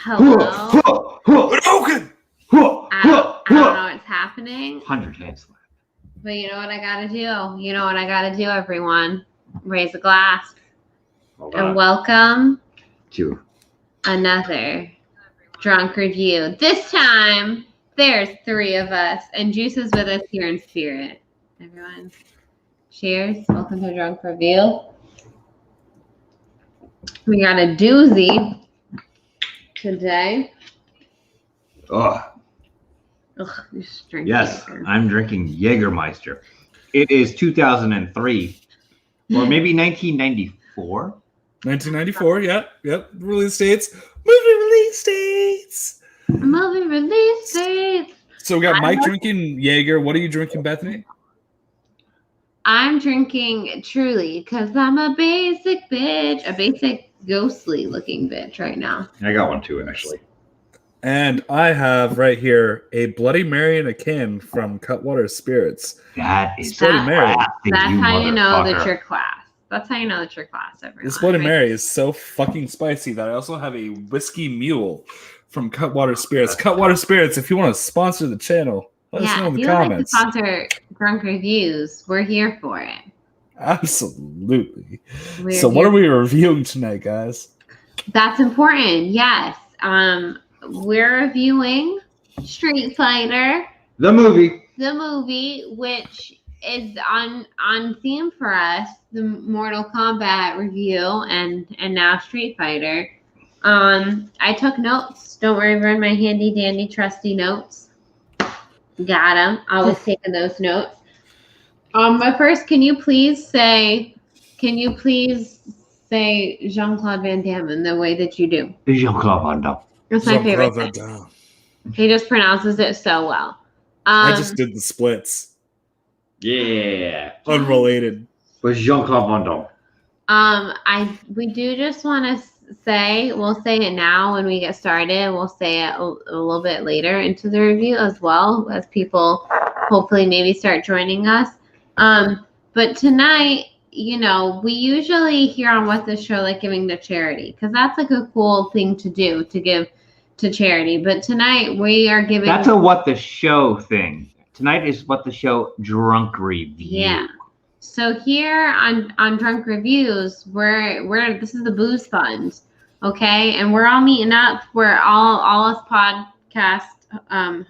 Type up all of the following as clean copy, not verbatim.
Hello. Hadouken! I don't know what's happening. 100 hands left. But you know what I gotta do? You know what I gotta do, everyone? Raise a glass. Hold And on. welcome Two. another drunk review. This time, there's three of us, and Juice is with us here in spirit. Everyone, cheers. Welcome to Drunk Review. We got a doozy today. Oh, Ugh, just drink yes. Jaeger. I'm drinking Jägermeister. It is 2003 or maybe 1994. 1994, yep. Release dates. Movie release dates. Movie release date. So we got Mike drinking Jaeger. What are you drinking, Bethany? I'm drinking Truly because I'm a basic bitch, a basic ghostly looking bitch right now. I got one too, actually. And I have right here a Bloody Mary and a can from Cutwater Spirits. That is Bloody Mary. classy, That's how you know that motherfucker. you're class. That's how you know that you're class, everyone. This Bloody right? Mary is so fucking spicy that I also have a Whiskey Mule from Cutwater Spirits. Cutwater Spirits, if you want to sponsor the channel, let us know in if the you comments. like to sponsor Drunk Reviews, we're here for it. Absolutely. We're So what here- are we reviewing tonight, guys? That's important. Yes. We're reviewing Street Fighter, The movie. the movie, which is on theme for us, the Mortal Kombat review and now Street Fighter. I took notes. Don't worry, we're in my handy dandy trusty notes. Got them. Always taking those notes. But first, can you please say Jean-Claude Van Damme in the way that you do? Jean-Claude Van Damme. That's my favorite thing. He just pronounces it so well. I just did the splits. Yeah. Unrelated. But Jean-Claude Van Damme. We do just want to say, we'll say it now when we get started. We'll say it a little bit later into the review as well, as people hopefully maybe start joining us. But tonight, you know, we usually here on What the Show like giving to charity, because that's like a cool thing to do, to give to charity. But tonight we are giving. That's a What the Show thing. Tonight is What the Show drunk review. Yeah. So here on Drunk Reviews, we're this is the booze fund, okay, and we're all meeting up. We're all us podcast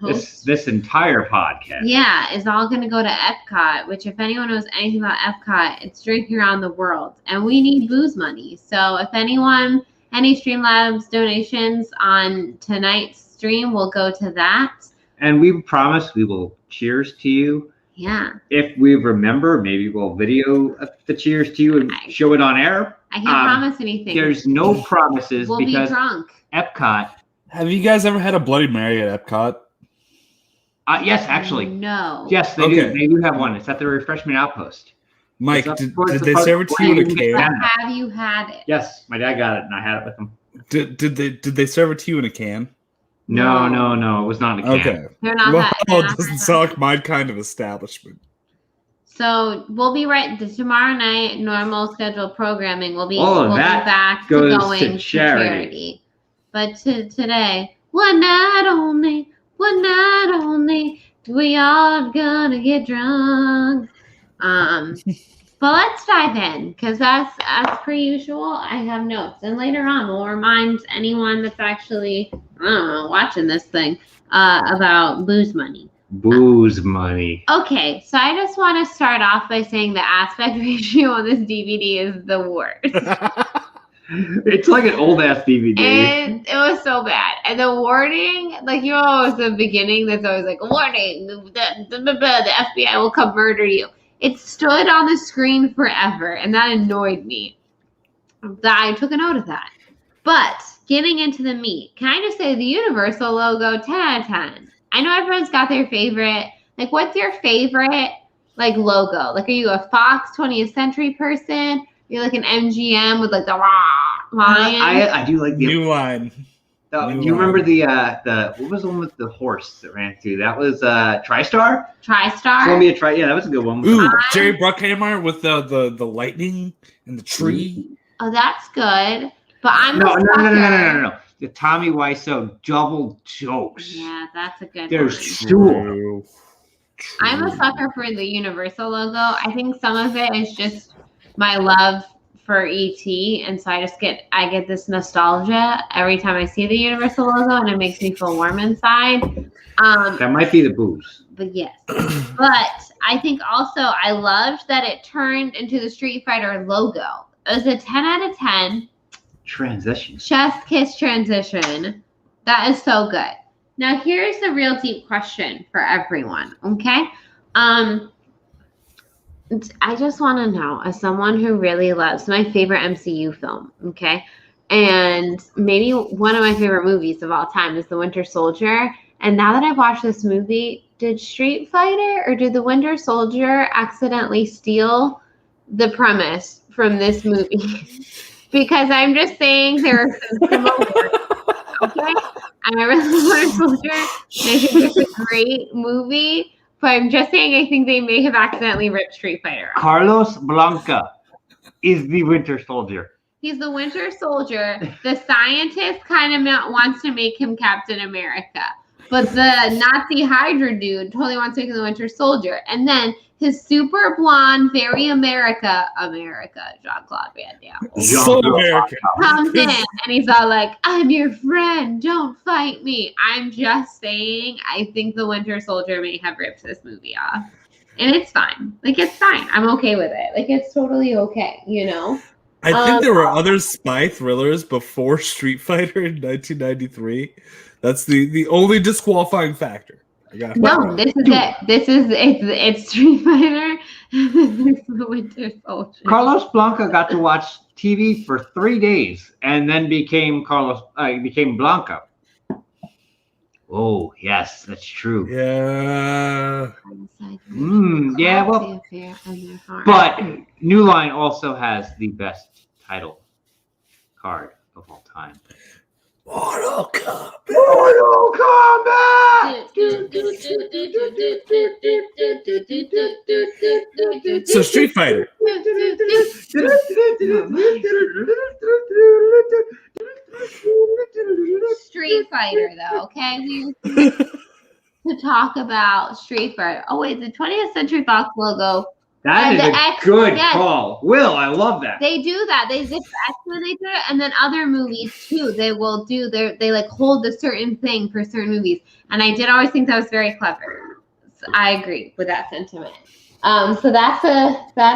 hosts. This entire podcast. Yeah, is all going to go to Epcot, which if anyone knows anything about Epcot, it's drinking around the world. And we need booze money. So if anyone, any Streamlabs donations on tonight's stream will go to that. And we promise we will cheers to you. Yeah. If we remember, maybe we'll video the cheers to you and show it on air. I can't promise anything. There's no promises we'll because be drunk. Epcot. Have you guys ever had a Bloody Mary at Epcot? Yes, actually. No. Yes, they do. They do have one. It's at the refreshment outpost. Mike, It's did up- they serve it to you in a can? Have you had it? Yes, my dad got it and I had it with him. Did they serve it to you in a can? No. It was not in a can. Okay. They're not Well, that. it they're not doesn't that sound like my kind of establishment. So we'll be tomorrow night, normal scheduled programming. We'll be All of we'll be that back to goes to going to charity. charity. But today, one night only, we all gonna get drunk. But let's dive in, because as per usual, I have notes, and later on we'll remind anyone that's actually watching this thing about booze money. Booze money. Okay, so I just want to start off by saying the aspect ratio on this DVD is the worst. It's like an old ass DVD. And it was so bad. And the wording, like, you know, always the beginning that's always like, warning, the FBI will come murder you. It stood on the screen forever, and that annoyed me. I took a note of that. But getting into the meat, can I just say the Universal logo, 10 out of 10. I know everyone's got their favorite. Like, what's your favorite, like, logo? Like, are you a Fox 20th Century person? You're like an MGM with, like, the lion? I do like the New line. Do you remember the what was the one with the horse that ran through? That was TriStar. TriStar. Columbia Tri. Yeah, that was a good one. Ooh, Jerry Bruckheimer with the lightning and the tree. Oh, that's good. But I'm No. The Tommy Wiseau double jokes. Yeah, that's a good They're one. true. I'm a sucker for the Universal logo. I think some of it is just my love for ET, and so I get this nostalgia every time I see the Universal logo, and it makes me feel warm inside. That might be the booze. But yes, but I think also I loved that it turned into the Street Fighter logo. It was a 10 out of 10. Transition. Chef's kiss transition. That is so good. Now here's the real deep question for everyone. Okay. I just want to know, as someone who really loves my favorite MCU film, okay, and maybe one of my favorite movies of all time is The Winter Soldier. And now that I've watched this movie, did Street Fighter or did The Winter Soldier accidentally steal the premise from this movie? Because I'm just saying there are some similarities. Okay? I really Winter Soldier. I think it's a great movie, but I'm just saying I think they may have accidentally ripped Street Fighter off. Carlos Blanca is the Winter Soldier. He's the Winter Soldier. The scientist kind of wants to make him Captain America. But the Nazi Hydra dude totally wants to make him the Winter Soldier. And then his super blonde, very America, Jean-Claude Van Damme So American. comes in and he's all like, I'm your friend, don't fight me. I'm just saying, I think the Winter Soldier may have ripped this movie off. And it's fine. Like, it's fine. I'm okay with it. Like, it's totally okay, you know? I think there were other spy thrillers before Street Fighter in 1993. That's the only disqualifying factor. No, this is it. It's Street Fighter. It's the Winter Soldier. Carlos Blanca got to watch TV for 3 days and then became Blanca. Oh, yes, that's true. Yeah. Yeah, well, but New Line also has the best title card of all time. Mortal Kombat. Mortal Kombat! So Street Fighter. Street Fighter, though, okay? We to talk about Street Fighter. Oh wait, the 20th Century Fox logo. That is a good call. Will, I love that. They do that. They did X-Men, they do it, and then other movies too. They will do they like hold a certain thing for certain movies. And I did always think that was very clever. So I agree with that sentiment. So that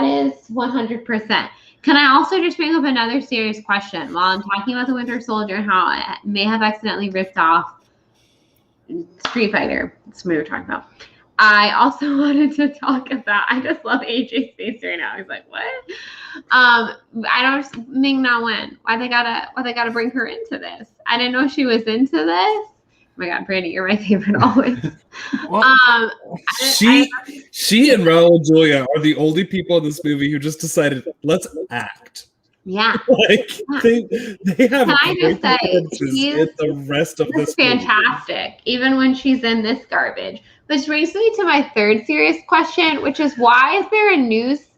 is 100%. Can I also just bring up another serious question while I'm talking about the Winter Soldier and how it may have accidentally ripped off Street Fighter? That's what we were talking about. I also wanted to talk about, I just love AJ's face right now. He's like, what? I don't, Ming-Na Wen. Why they gotta bring her into this? I didn't know she was into this. Oh my God, Brandy, you're my favorite always. Well, she and Raul Julia are the only people in this movie who just decided, let's act. Yeah. Like they have. Can I just say, in the rest of this fantastic, movie. Even when she's in this garbage. Which brings me to my third serious question, which is why is there a news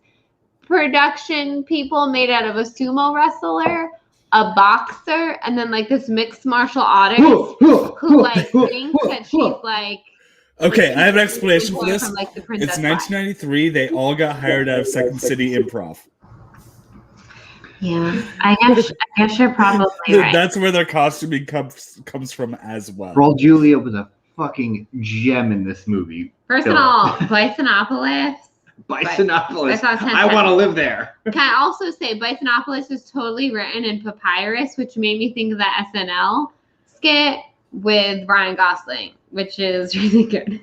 production people made out of a sumo wrestler, a boxer, and then like this mixed martial artist who like thinks that she's like. Okay, I have an explanation for this. From, like, it's 1993. They all got hired out of Second City Improv. Yeah, I guess you're probably right. That's where their costuming comes from as well. Raul Julia was a fucking gem in this movie. First of all, Bisonopolis. I want to live there. Can I also say Bisonopolis is totally written in papyrus, which made me think of that SNL skit with Ryan Gosling, which is really good.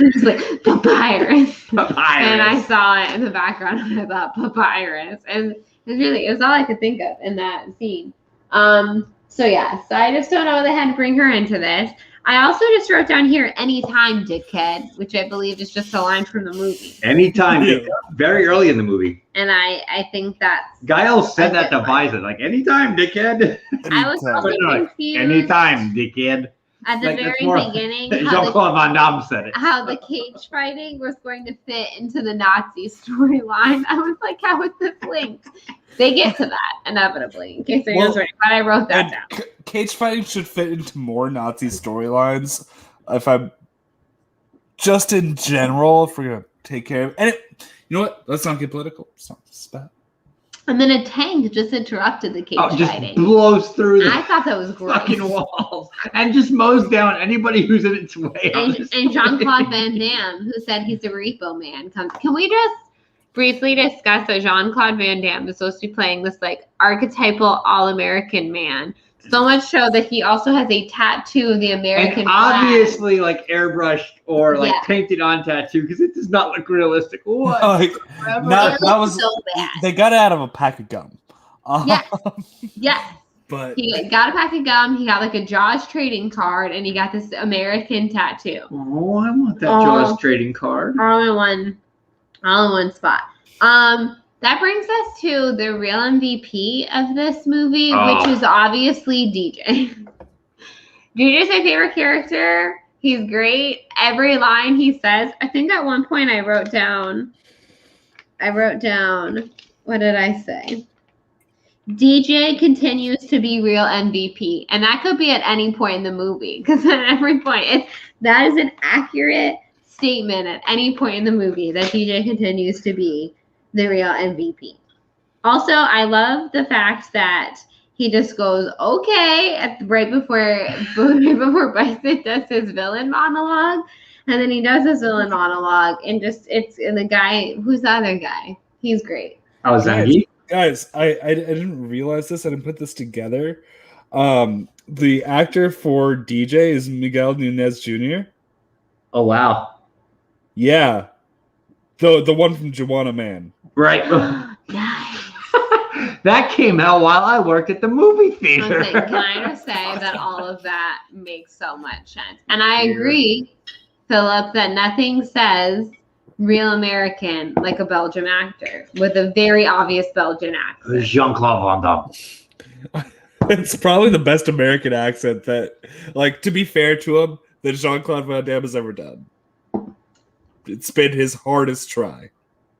It's like papyrus. And I saw it in the background and I thought papyrus. And it was all I could think of in that scene. So I just don't know why they had to bring her into this. I also just wrote down here, anytime, dickhead, which I believe is just a line from the movie. Anytime, dickhead. Very early in the movie. And I think that's... Gael said that to Visa, like, anytime, dickhead. I was also confused. Anytime, dickhead. At the very beginning, Jean-Claude Van Damme said it. How the cage fighting was going to fit into the Nazi storyline. I was like, how is this linked? They get to that, inevitably, in case anyone's wondering. But I wrote that down. cage fighting should fit into more Nazi storylines. If I'm just in general, if we're gonna take care of and you know what? Let's not get political. It's not this bad. And then a tank just interrupted the cage just fighting. blows through the I thought that was great. fucking walls and just mows down anybody who's in its way. And Jean-Claude Van Damme, who said he's a repo man, comes. Can we just briefly discuss that Jean-Claude Van Damme is supposed to be playing this like archetypal all-American man? So much so that he also has a tattoo of the American and flag. obviously like airbrushed or like Yeah. painted on tattoo because it does not look realistic. What? Like, It that looks was so bad. they got it out of a pack of gum. Yes. Yes. But He got a pack of gum. He got like a Jaws trading card, and he got this American tattoo. Oh, I want that Oh. Jaws trading card. All in one spot. That brings us to the real MVP of this movie, which is obviously DJ. DJ's my favorite character. He's great. Every line he says. I think at one point I wrote down, what did I say? DJ continues to be real MVP. And that could be at any point in the movie. Because at every point, that is an accurate statement at any point in the movie that DJ continues to be the real MVP. Also, I love the fact that he just goes okay right before Bison does his villain monologue, and then he does his villain monologue, and and the guy, who's the other guy? He's great. Oh, Zangief? guys, I didn't realize this. I didn't put this together. The actor for DJ is Miguel Nunez Jr. Oh wow. Yeah, the one from Juwanna Mann. Right. Nice. That came out while I worked at the movie theater. Okay, can I just say that all of that makes so much sense? And I agree, Philip, that nothing says real American like a Belgian actor with a very obvious Belgian accent. Jean-Claude Van Damme. It's probably the best American accent that, like, to be fair to him, that Jean-Claude Van Damme has ever done. It's been his hardest try.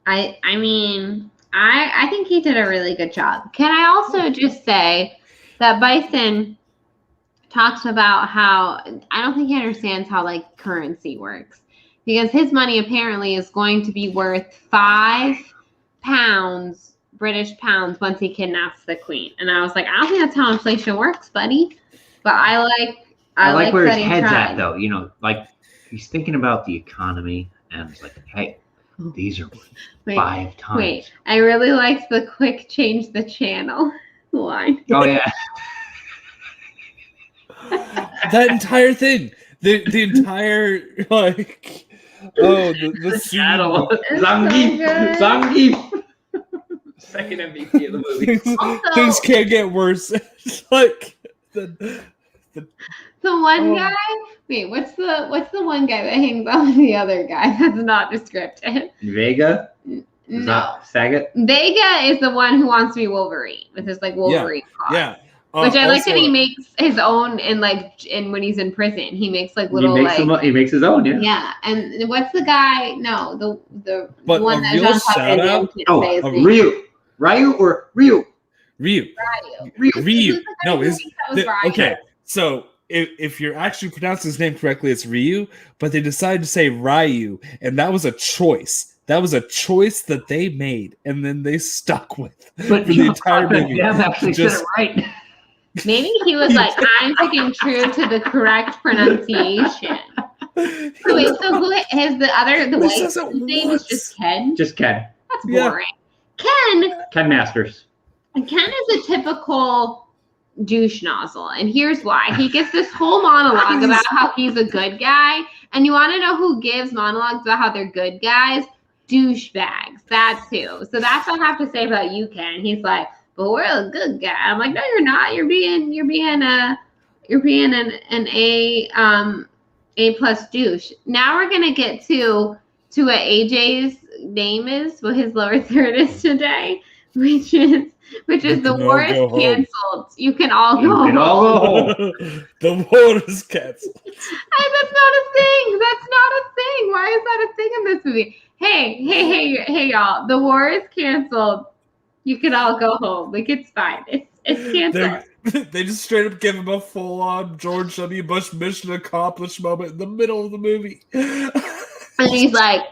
I mean, I think he did a really good job. Can I also just say that Bison talks about how I don't think he understands how like currency works, because his money apparently is going to be worth £5 British pounds once he kidnaps the queen. And I was like, I don't think that's how inflation works, buddy. But I like where that his he head's tried. at, though. You know, like he's thinking about the economy, and it's like, hey, these are Wait, 5 times. Wait, I really liked the quick change the channel line. Oh yeah. That entire thing, the entire like, the scene. Channel. It's Zangief. so good. Zangief. Second MVP of the movie. Things can't get worse. It's like the The one Oh. guy. Wait, what's the one guy that hangs out with the other guy? That's not descriptive. Vega. Is No, that Saget? Vega is the one who wants to be Wolverine with his like Wolverine car. yeah. Which I like that Also, he makes his own in when he's in prison. He makes like little He makes his own, yeah. yeah. And what's the guy? No, the But one a that real Jean-Claude Van Damme shout-out- can't say his Oh, name. Ryu. Ryu or Ryu? Ryu. Ryu. Ryu. No, his okay. So if you're actually pronouncing his name correctly, it's Ryu, but they decided to say Ryu, and that was a choice. That was a choice that they made, and then they stuck with But for the entire movie. Damn, actually said Just- it right. Maybe he was like, I'm sticking true to the correct pronunciation. So wait, so who is the This white isn't his name is once. just Ken? Just Ken. That's Yeah. boring. Ken Masters. is a typical douche nozzle, and here's why. He gives this whole monologue about how he's a good guy, and you want to know who gives monologues about how they're good guys? Douchebags. That too. So that's what I have to say about you, Ken. He's like, but we're a good guy. I'm like, no, you're not. You're being an A plus douche. Now we're gonna get to what AJ's name is, what his lower third is today, which is the can war all is go home. canceled. You can all You go can home. all go home. The war is canceled. That's not a thing. That's not a thing. Why is that a thing in this movie? Hey, y'all. The war is canceled. You can all go home. Like, it's fine. It's canceled. They just straight up give him a full-on George W. Bush mission accomplished moment in the middle of the movie. And he's like,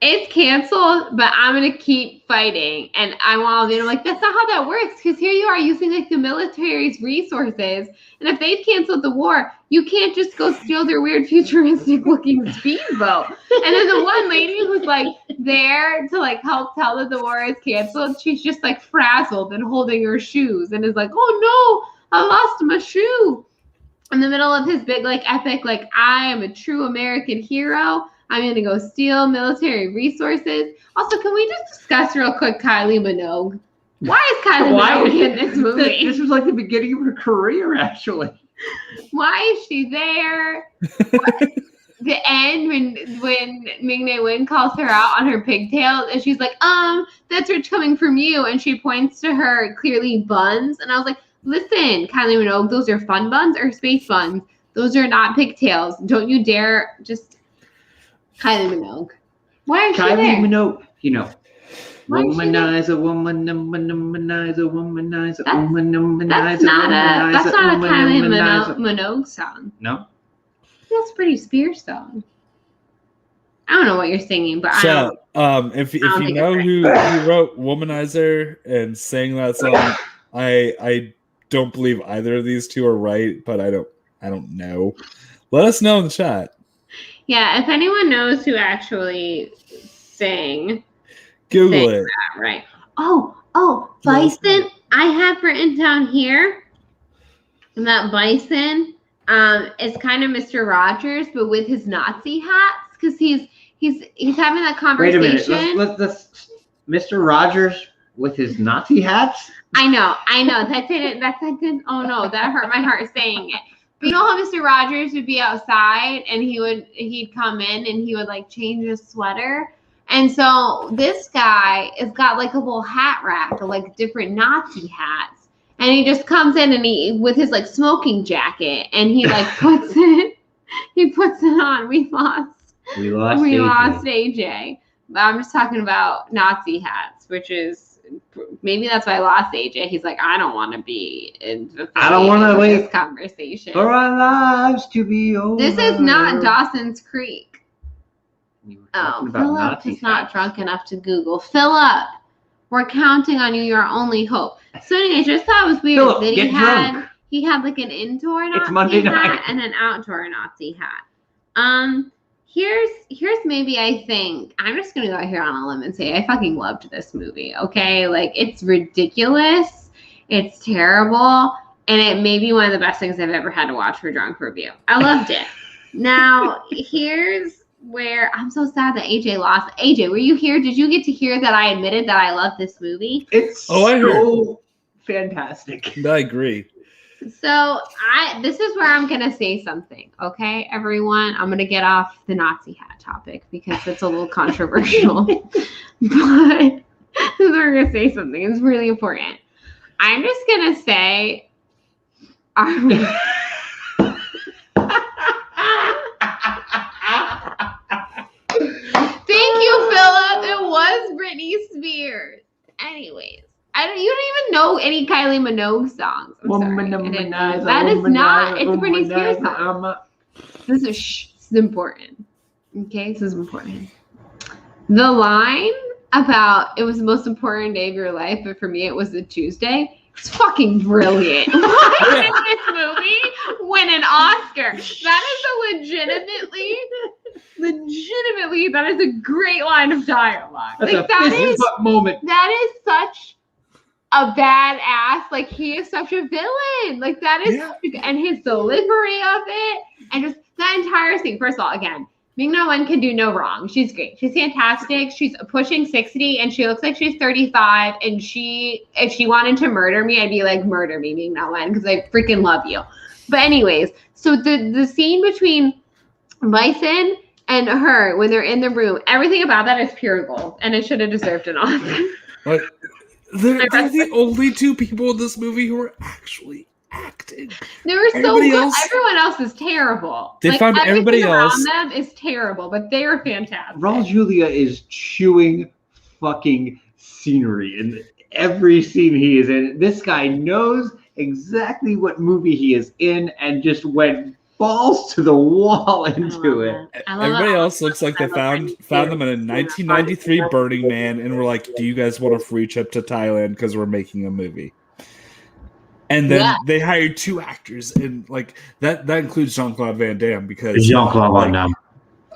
it's canceled, but I'm going to keep fighting. And I want to be like, that's not how that works. Because here you are using like the military's resources. And if they've canceled the war, you can't just go steal their weird futuristic looking speedboat. And then the one lady who's like there to like help tell that the war is canceled, she's just like frazzled and holding her shoes and is like, oh no, I lost my shoe. In the middle of his big like epic, like I am a true American hero. I'm going to go steal military resources. Also, can we just discuss real quick Kylie Minogue? Why is Kylie Minogue in this movie? This was like the beginning of her career, actually. Why is she there? The end when Ming-Na Wen calls her out on her pigtails and she's like, that's rich coming from you. And she points to her clearly buns. And I was like, listen, Kylie Minogue, those are fun buns or space buns. Those are not pigtails. Don't you dare just... Kylie Minogue. Why is she there? Kylie Minogue, you know. Why is she there? Womanizer, womanizer, womanizer, womanizer. That's not a Kylie Minogue song. No? That's a Britney Spears song. I don't know what you're singing, but So, if you know who wrote Womanizer and sang that song, I don't believe either of these two are right, but I don't know. Let us know in the chat. Yeah, if anyone knows who actually sang Google it. That, right. Oh, Bison. I have written down here that Bison is kind of Mr. Rogers, but with his Nazi hats, because he's having that conversation. Wait a minute. Let's Mr. Rogers with his Nazi hats? I know. That didn't. Oh no, that hurt my heart saying it. You know how Mr. Rogers would be outside and he'd come in and he would like change his sweater. And so this guy has got like a little hat rack of like different Nazi hats. And he just comes in and he with his like smoking jacket and he like puts it on. We lost AJ. But I'm just talking about Nazi hats, which is maybe that's why I lost AJ. He's like, I don't want to be in. I don't want to wait this conversation for our lives to be over. This is not Dawson's Creek. Philip Nazi is not drunk enough to Google. Philip, we're counting on you. You're our only hope. So anyway, I just thought it was weird Philip, that he had like an indoor Nazi hat and an outdoor Nazi hat. Here's maybe I think I'm just gonna go out here on a limb and say I fucking loved this movie. Okay, like it's ridiculous, it's terrible, and it may be one of the best things I've ever had to watch for drunk review. I loved it. Now here's where I'm so sad that AJ lost. AJ, were you here? Did you get to hear that I admitted that I love this movie? It's so fantastic. I agree. So this is where I'm gonna say something, okay, everyone. I'm gonna get off the Nazi hat topic because it's a little controversial. But this is where I'm gonna say something. It's really important. I'm just gonna say, thank you, Philip. It was Britney Spears. Anyways. You don't even know any Kylie Minogue songs. That is not. It's a Britney Spears song. This is important. Okay, this is important. The line about it was the most important day of your life, but for me it was a Tuesday. It's fucking brilliant. Why did this movie win an Oscar? That is legitimately, that is a great line of dialogue. That's a fist bump moment. That is such a badass, like he is such a villain, like that is, and his delivery of it, and just that entire scene. First of all, again, Ming-Na Wen can do no wrong. She's great. She's fantastic. She's pushing 60, and she looks like she's 35. And if she wanted to murder me, I'd be like, murder me, Ming-Na Wen, because I freaking love you. But anyways, so the scene between Bison and her when they're in the room, everything about that is pure gold, and it should have deserved an Oscar. Like, they're the only two people in this movie who are actually acting. They were so good. Everyone else is terrible. They found everybody else around them is terrible, but they are fantastic. Raul Julia is chewing fucking scenery in every scene he is in. This guy knows exactly what movie he is in and just went balls to the wall into it. Everybody else looks like they found them in a 1993 Burning Man and were like, "Do you guys want a free trip to Thailand because we're making a movie?" And then they hired 2 actors, and like that includes Jean-Claude Van Damme because Jean-Claude Van Damme.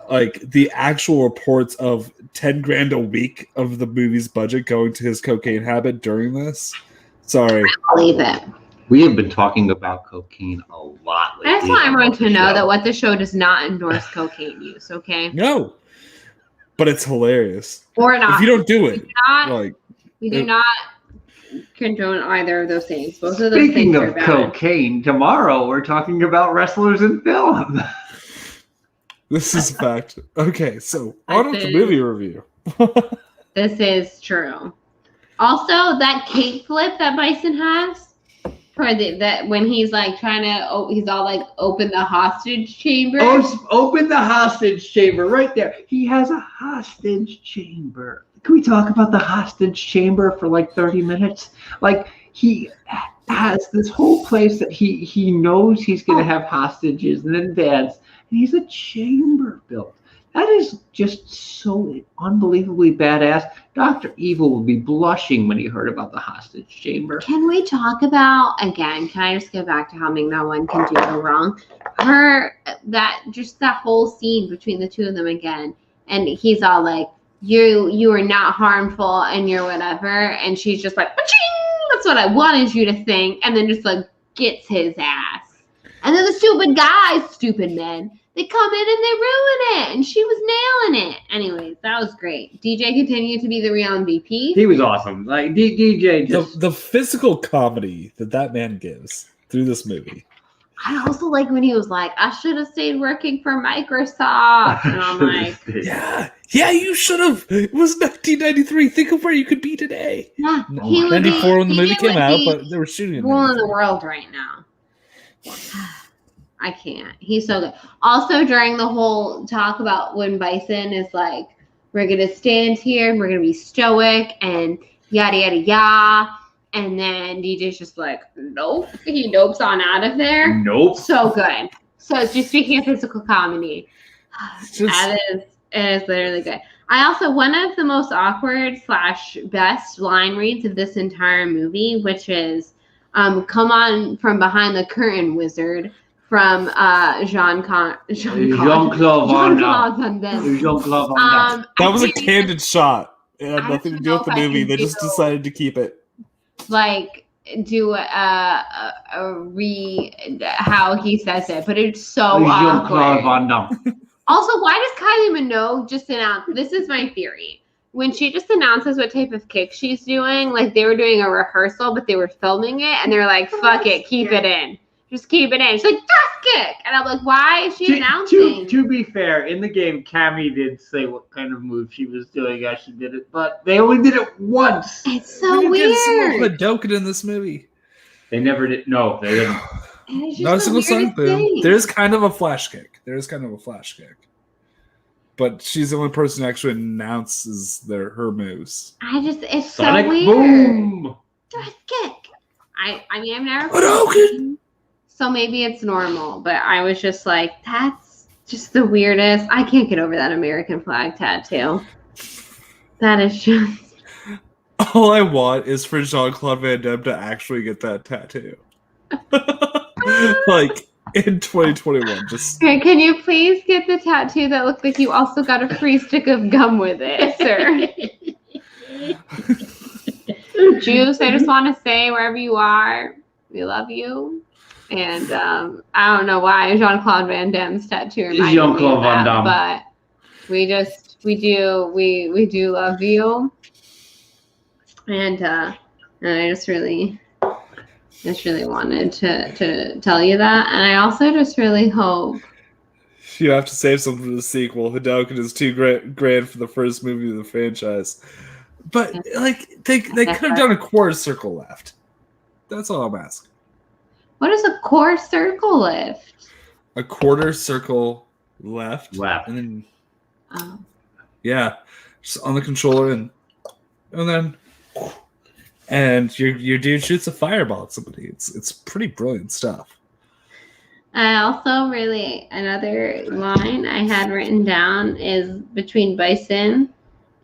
Like the actual reports of $10,000 a week of the movie's budget going to his cocaine habit during this. Sorry, I believe it. We have been talking about cocaine a lot lately. I just want everyone to know that what the show does not endorse cocaine use, okay? No. But it's hilarious. Or not. If you don't do it, we do not condone either of those things. Both of those Speaking things of are bad. cocaine, tomorrow we're talking about wrestlers in film. This is a fact. Okay, so on with the movie review. This is true. Also, that cake flip that Bison has, for that when he's like trying to, he's all like open the hostage chamber. Oh, open the hostage chamber right there. He has a hostage chamber. Can we talk about the hostage chamber for like 30 minutes? Like he has this whole place that he knows he's going to have hostages and then beds, and he's a chamber built. That is just so unbelievably badass. Dr. Evil will be blushing when he heard about the hostage chamber. Can we talk about, again, can I just go back to how Ming-Na Wen can do no wrong? That whole scene between the two of them again. And he's all like, you are not harmful and you're whatever. And she's just like, "Paching! That's what I wanted you to think." And then just like gets his ass. And then the stupid men, they come in and they ruin it, and she was nailing it. Anyways, that was great. DJ continued to be the real MVP. He was awesome. Like DJ, just the physical comedy that man gives through this movie. I also like when he was like, "I should have stayed working for Microsoft," and I'm like, "Yeah, you should have." It was 1993. Think of where you could be today. Yeah, he 94 when the movie came out, but they were shooting it. Ruling the world right now. I can't. He's so good. Also, during the whole talk about when Bison is like, "We're going to stand here and we're going to be stoic and yada, yada, yada." And then DJ's just like, "Nope." He nopes on out of there. Nope. So good. So just speaking of physical comedy, it is literally good. I also, one of the most awkward / best line reads of this entire movie, which is, "Come on from behind the curtain, wizard." From Jean-Claude Van Damme. That was a candid shot. It had nothing to do with the movie. They just decided to keep it. Like, do how he says it, but it's so awkward. Van Damme. Also, why does Kylie Minogue just announce? This is my theory. When she just announces what type of kick she's doing, like they were doing a rehearsal, but they were filming it, and they're like, "Fuck it, keep it in. Just keep it in." She's like, "Thrust kick," and I'm like, "Why is she announcing?" To be fair, in the game, Cammy did say what kind of move she was doing as she did it, but they only did it once. It's so weird. Hadouken in this movie. They never did. No, they didn't. Not a single song boom. There's kind of a flash kick. But she's the only person who actually announces her moves. It's Sonic so weird. Boom. Thrust kick. I mean, I've never. Hadouken. So maybe it's normal, but I was just like, that's just the weirdest. I can't get over that American flag tattoo. That is just. All I want is for Jean-Claude Van Damme to actually get that tattoo. Like in 2021. Just Okay, can you please get the tattoo that looks like you also got a free stick of gum with it, sir? Juice, I just want to say, wherever you are, we love you. And I don't know why Jean-Claude Van Damme's tattoo reminded me of that, but we do love you. And I just really wanted to tell you that. And I also just really hope you have to save something for the sequel. Hadouken is $2 grand for the first movie of the franchise. But like they could have done a quarter circle left. That's all I'm asking. What is a core circle lift? A quarter circle left. And then just on the controller and then and your dude shoots a fireball at somebody. It's pretty brilliant stuff. I also really, another line I had written down is between Bison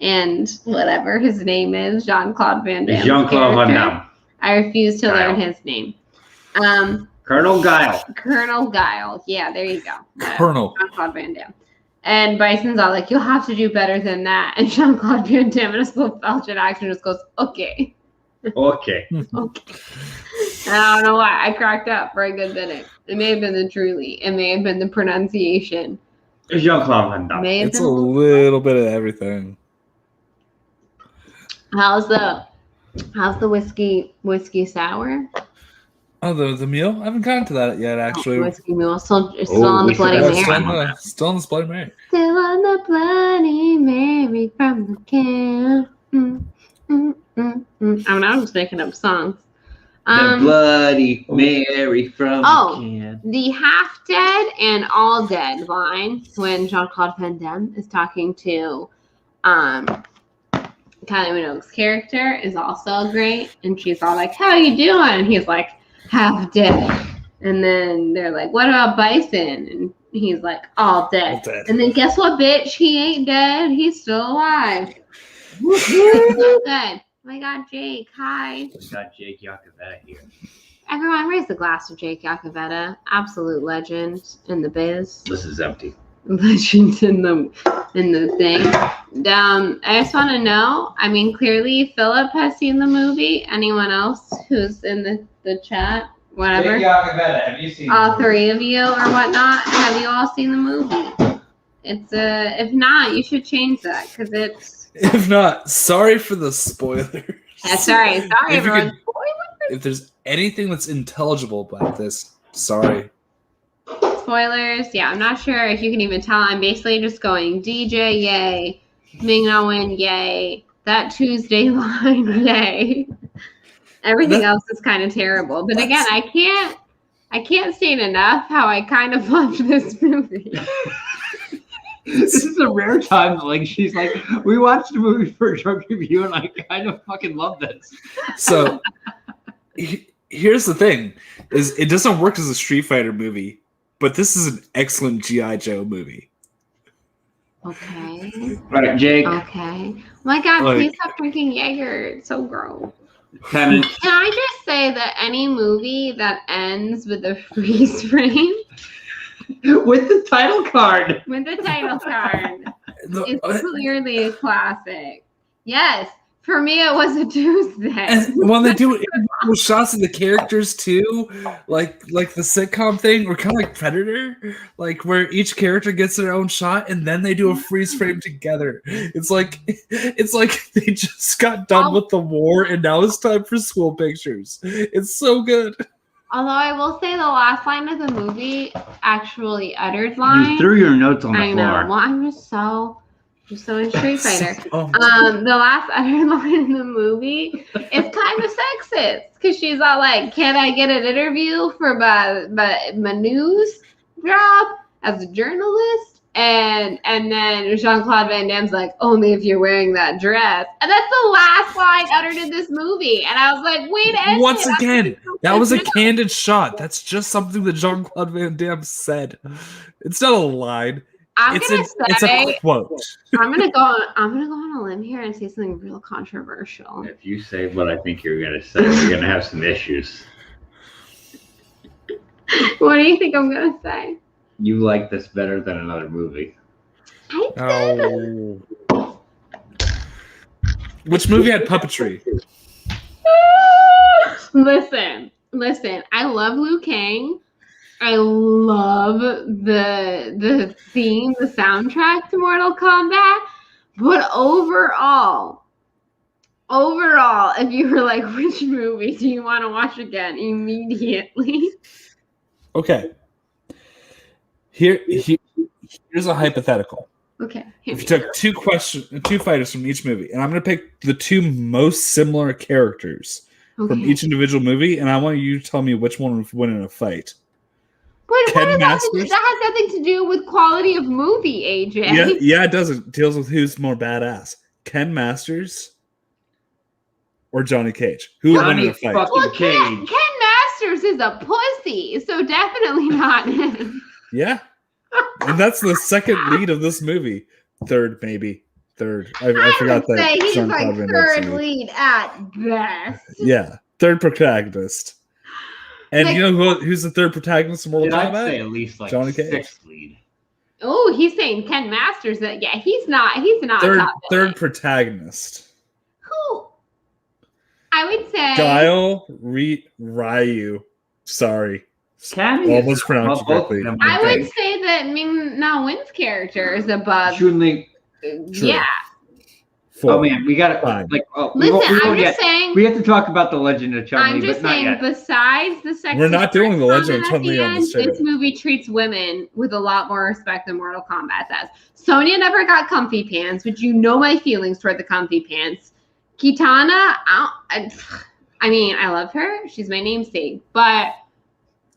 and whatever his name is, Jean-Claude Van Damme. Jean-Claude Van Damme. I refuse to Guile. learn his name. Colonel Guile. Colonel Guile. Yeah, there you go. Colonel. Jean-Claude Van Damme. And Bison's all like, you'll have to do better than that. And Jean-Claude Van Damme in a slow Belgian accent just goes, okay. Okay. Okay. And I don't know why. I cracked up for a good minute. It may have been the truly. It may have been the pronunciation. Jean-Claude Van Damme. May have It's a been little bit of everything. How's the whiskey sour? Oh, the meal? I haven't gotten to that yet, actually. Whiskey mule. Still on the we Bloody forgot Mary. Still on the Bloody Mary. Still on the Bloody Mary from the can. I mean, I'm just making up songs. The Bloody Mary from Oh. the can. The half dead and all dead line when Jean-Claude Van Damme is talking to Kylie Minogue's character is also great. And she's all like, how you doing? And he's like, half dead. And then they're like, what about Bison? And he's like, all dead. All dead. And then guess what, bitch? He ain't dead. He's still alive. So good. Oh my God, Jake. Hi. We got Jake Yacovetta here. Everyone, raise a glass to Jake Yacovetta. Absolute legend in the biz. This is empty. Legend in the thing. I just want to know. I mean, clearly Philip has seen the movie. Anyone else who's in the chat? Whatever. Jake Yacovetta, have you seen All three of you or whatnot. Have you all seen the movie? It's if not, you should change that because it's. If not, sorry for the spoilers. Yeah, sorry, If you everyone. If there's anything that's intelligible about this, sorry. Spoilers. Yeah, I'm not sure if you can even tell. I'm basically just going DJ, yay. Ming-Na Wen, yay. That Tuesday line, yay. Everything else is kind of terrible. But again, I can't state enough how I kind of loved this movie. This is a rare time that, like, she's like, we watched a movie for a drunk review and I kind of fucking love this. So here's the thing: is it doesn't work as a Street Fighter movie, but this is an excellent G.I. Joe movie. Okay. Right, Jake. Okay. Oh my God, Like- please stop drinking Jaeger. It's so gross. Tenant. Can I just say that any movie that ends with a freeze frame With the title card. with the title card is And clearly a classic. Yes. For me, it was a Tuesday. when they do individual shots of the characters too, like the sitcom thing, or kind of like Predator, like where each character gets their own shot and then they do a freeze frame together. It's like they just got done with the war and now it's time for school pictures. It's so good. Although I will say the last line of the movie actually uttered line. You threw your notes on the I floor. know. Well, I'm just so in Street Fighter. Oh, The last uttered line in the movie is kind of sexist because she's all like, "Can I get an interview for my news job as a journalist?" And then Jean-Claude Van Damme's like, "Only if you're wearing that dress." And that's the last line uttered in this movie. And I was like, "Wait a minute." once again, that was a candid shot. That's just something that Jean-Claude Van Damme said. It's not a line. It's a quote. I'm gonna go on a limb here and say something real controversial. If you say what I think you're going to say, you're going to have some issues. What do you think I'm gonna say? You like this better than another movie. I did. Oh. Which movie had puppetry? Listen. I love Liu Kang. I love the theme, the soundtrack to Mortal Kombat. But overall, if you were like, which movie do you want to watch again immediately? Okay. Here's a hypothetical. Okay. If you took two fighters from each movie, and I'm going to pick the two most similar characters from each individual movie, and I want you to tell me which one would win in a fight. But Ken what Masters? that has nothing to do with quality of movie, AJ. Yeah, it does. It deals with who's more badass. Ken Masters or Johnny Cage? Who would win in Johnny a fight? fucking Well, Cage. Ken Masters is a pussy, so definitely not him. Yeah. And that's the second lead of this movie. Third, maybe. Third. I forgot would say that. he's like Jean-Claude Van third Damme. lead at best. Yeah. Third protagonist. And Like- you know who's the third protagonist of Mortal Did I Kombat? say at least like Johnny Cage. sixth lead? Oh, he's saying Ken Masters. That yeah, he's not Third top third protagonist. Who? I would say Guile Ryu. Sorry. Cammy Almost pronounced both of correctly. them, I think. would say that Ming Na Wen's character is above. Chun-Li. Yeah. Four. Oh man, we gotta Fine. like. Oh, Listen, we I'm won't just yet. saying. We have to talk about the Legend of Chun-Li, I'm just but not saying. yet. Besides the sex, We're not doing the Legend of Chun-Li on this show. This movie treats women with a lot more respect than Mortal Kombat does. Sonya never got comfy pants, which you know my feelings toward the comfy pants. Kitana, I mean, I love her. She's my namesake, but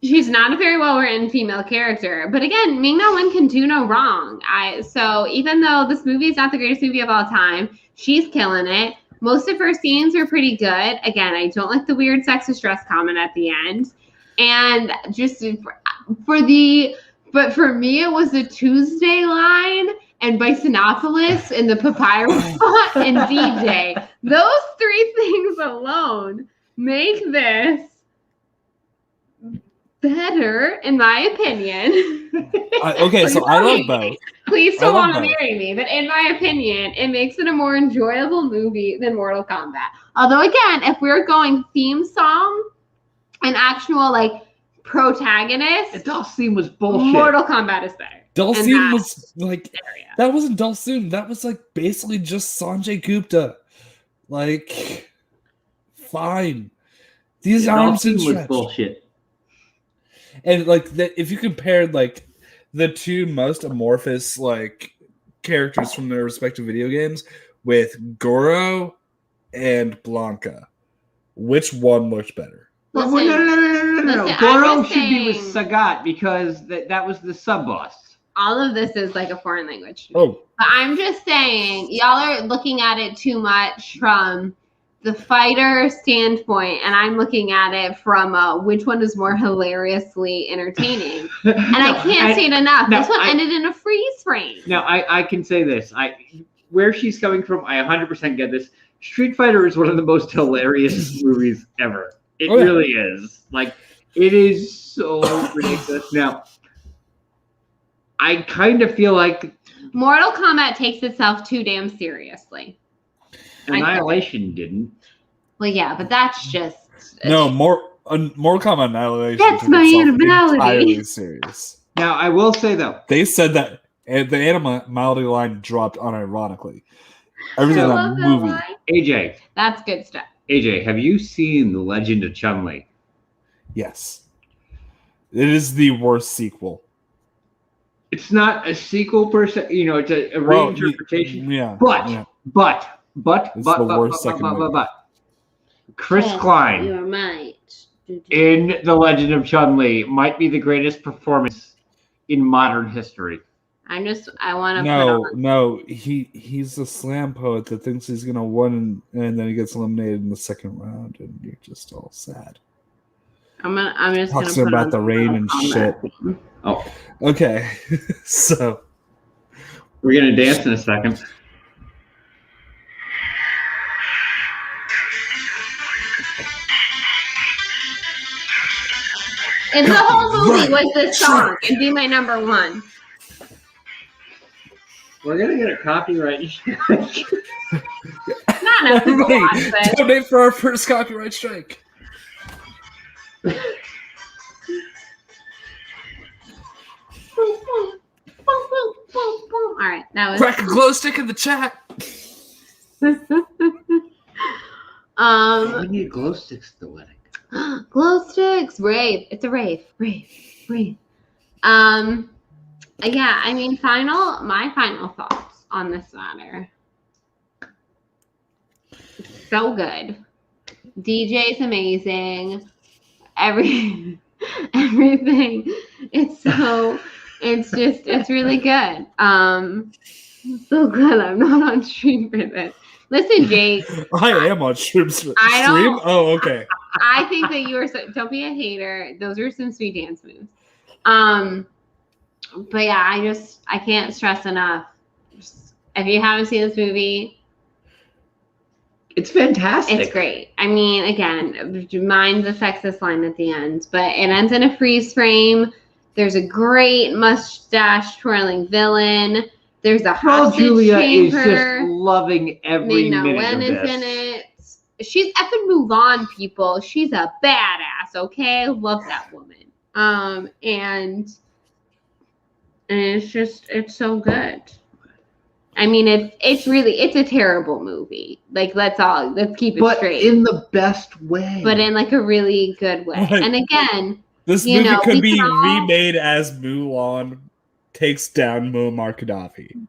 she's not a very well-written female character. But again, Ming-Na Wen can do no wrong. So even though this movie is not the greatest movie of all time, she's killing it. Most of her scenes are pretty good. Again, I don't like the weird sexist dress comment at the end. And just but for me, it was the Tuesday line and Bisonopolis and the Papyrus spot and DJ. Those three things alone make this better, in my opinion. Okay, so I love both. Please I don't love want to both. marry me, but in my opinion, it makes it a more enjoyable movie than Mortal Kombat. Although, again, if we're going theme song and actual like protagonist, Dulcine was bullshit. Mortal Kombat is better. Dulcine And was like Area. that wasn't Dulcine. That was like basically just Sanjay Gupta. Like, fine. These arms and Dulcine was stretch. bullshit. And like if you compared like the two most amorphous like characters from their respective video games with Goro and Blanca, which one looked better? Well, Listen, no. listen, I'm Goro just should be with saying- Sagat because that was the sub boss. All of this is like a foreign language. Oh, But I'm just saying, y'all are looking at it too much from the fighter standpoint, and I'm looking at it from which one is more hilariously entertaining. And I can't say it enough. no, This one I- ended in a freeze frame. Now I can say this. Where she's coming from, I 100% get this. Street Fighter is one of the most hilarious movies ever. It Oh, yeah. really is. Like, it is so ridiculous. Now, I kind of feel like Mortal Kombat takes itself too damn seriously. Annihilation didn't. Well, yeah, but that's just no, Mortal Kombat Annihilation. That's took my itself animality. entirely serious. Now, I will say, though, They said that and the animality line dropped unironically. Everything I in love that that movie. line. AJ, That's good stuff. have you seen The Legend of Chun-Li? Yes. It is the worst sequel. It's not a sequel per se, it's a reinterpretation. Yeah. But, yeah. but, It's the worst second movie. Chris Yes, Klein You're right. in The Legend of Chun-Li might be the greatest performance in modern history. I want to No, he's a slam poet that thinks he's gonna win and then he gets eliminated in the second round and you're just all sad. I'm just Talks gonna put about on the rain and shit. Oh, Okay. So we're going to dance in a second. And the whole movie was this song. It'd be my number one. We're going to get a copyright. Not enough people watch everybody this. donate for our first copyright strike. Boom, boom, boom, boom, boom, boom. All right, that was. Crack a glow stick in the chat. We need glow sticks at the wedding. Glow sticks, rave. It's a rave. Yeah, I mean, my final thoughts on this matter. So good. DJ's amazing. Everything. It's really good. So good. I'm not on stream for this. Listen, Jake. I am on stream. I don't- Stream? Oh, okay. I think that you are so. Don't be a hater. Those are some sweet dance moves. But yeah, I can't stress enough. Just, if you haven't seen this movie, It's fantastic. it's great. I mean, again, mind the sexist line at the end, but it ends in a freeze frame. There's a great mustache twirling villain. There's a Well, hostage Julia is chamber. just loving every Nina minute Wen of is this. in it. She's effing move on, people. She's a badass. Okay, love that woman. And it's so good. I mean, it's a terrible movie. Like, let's keep it But straight. in the best way. But in like a really good way. Like, And again, This You movie know, could we be can all- remade as Mulan takes down Muammar Gaddafi.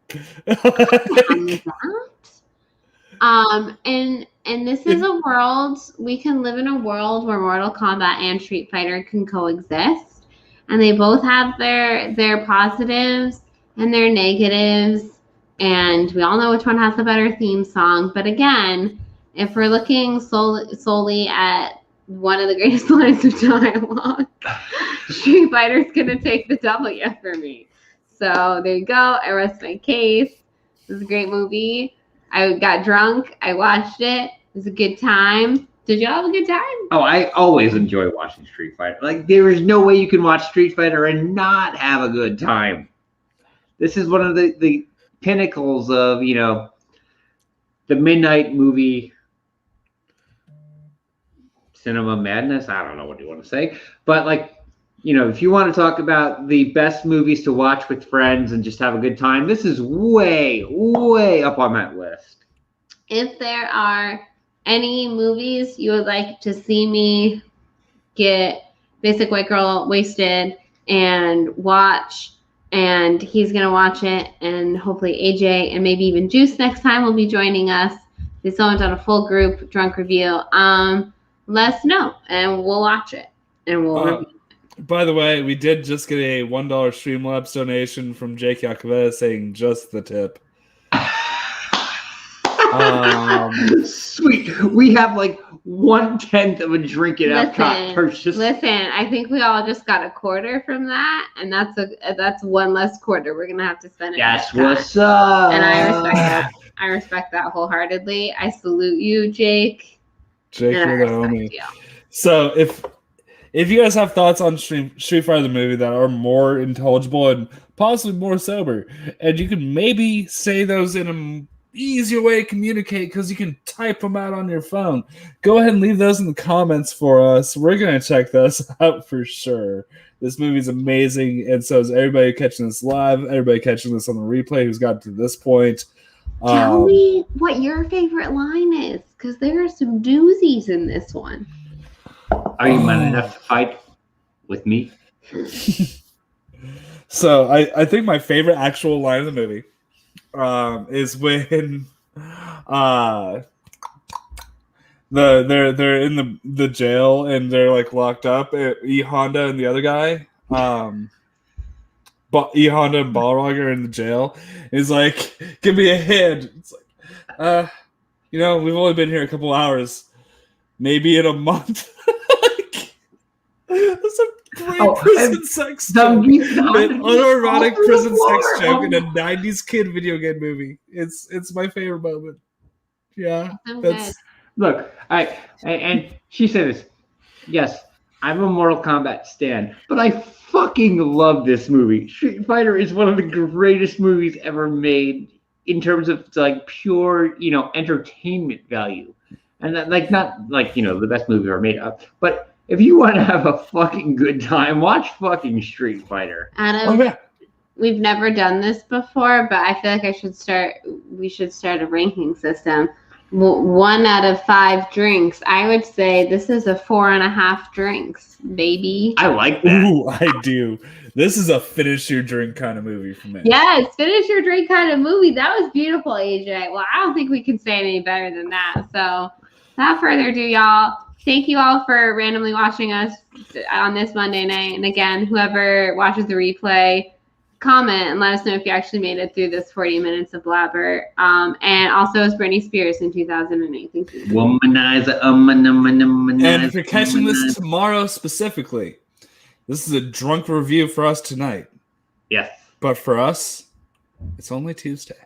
on that. And this is a world, we can live in a world where Mortal Kombat and Street Fighter can coexist, and they both have their positives and their negatives, and we all know which one has the better theme song. But again, if we're looking solely at one of the greatest lines of dialogue, Street Fighter's gonna take the W for me. So there you go. I rest my case. It was a great movie. I got drunk. I watched it. It was a good time. Did you all have a good time? Oh, I always enjoy watching Street Fighter. Like, there is no way you can watch Street Fighter and not have a good time. This is one of the pinnacles of, the midnight movie cinema madness. I don't know what you want to say. But, if you want to talk about the best movies to watch with friends and just have a good time, this is way, way up on that list. If there are any movies you would like to see me get Basic White Girl wasted and watch, and he's going to watch it, and hopefully AJ and maybe even Juice next time will be joining us. If someone's on a full group drunk review, let us know, and we'll watch it, and we'll review. By the way, we did just get a $1 Streamlabs donation from Jake Yakoveta saying just the tip. Sweet. We have 1/10 of a drink at Epcot purchase. Listen, I think we all just got a quarter from that, and that's one less quarter we're gonna have to spend. That's at Epcot. what's up. And I respect that. I respect that wholeheartedly. I salute you, Jake. Jake, And I you're the respect homie. you. So if you guys have thoughts on Street Fighter the movie that are more intelligible and possibly more sober, and you can maybe say those in an easier way to communicate because you can type them out on your phone, go ahead and leave those in the comments for us. We're going to check those out for sure. This movie's amazing, and so is everybody catching this live, everybody catching this on the replay who's got to this point. Tell me what your favorite line is, because there are some doozies in this one. Are you man enough to fight with me? So I think my favorite actual line of the movie is when they're in the jail and they're locked up. E Honda and the other guy, but E Honda and Balrog are in the jail. He's like, "Give me a hand." It's like, we've only been here a couple hours, maybe in a month. That's a great prison sex joke. An unironic prison sex joke in a 90s kid video game movie. It's my favorite moment. Yeah. That's Look, and she said this. Yes, I'm a Mortal Kombat stan, but I fucking love this movie. Street Fighter is one of the greatest movies ever made in terms of pure, entertainment value. And that, not the best movie ever made up, but if you want to have a fucking good time, watch fucking Street Fighter. Adam, we've never done this before, but I feel like we should start a ranking system. 1 out of 5 drinks. I would say this is a 4.5 drinks, baby. I like that. Ooh, I do. This is a finish your drink kind of movie for me. Yes, finish your drink kind of movie. That was beautiful, AJ. Well, I don't think we can say any better than that. So, without further ado, y'all, thank you all for randomly watching us on this Monday night. And again, whoever watches the replay, comment and let us know if you actually made it through this 40 minutes of blabber. And also it's Britney Spears in 2008. Thank you. Womanizer, And if you're catching this tomorrow specifically, this is a drunk review for us tonight. Yes. But for us, it's only Tuesday.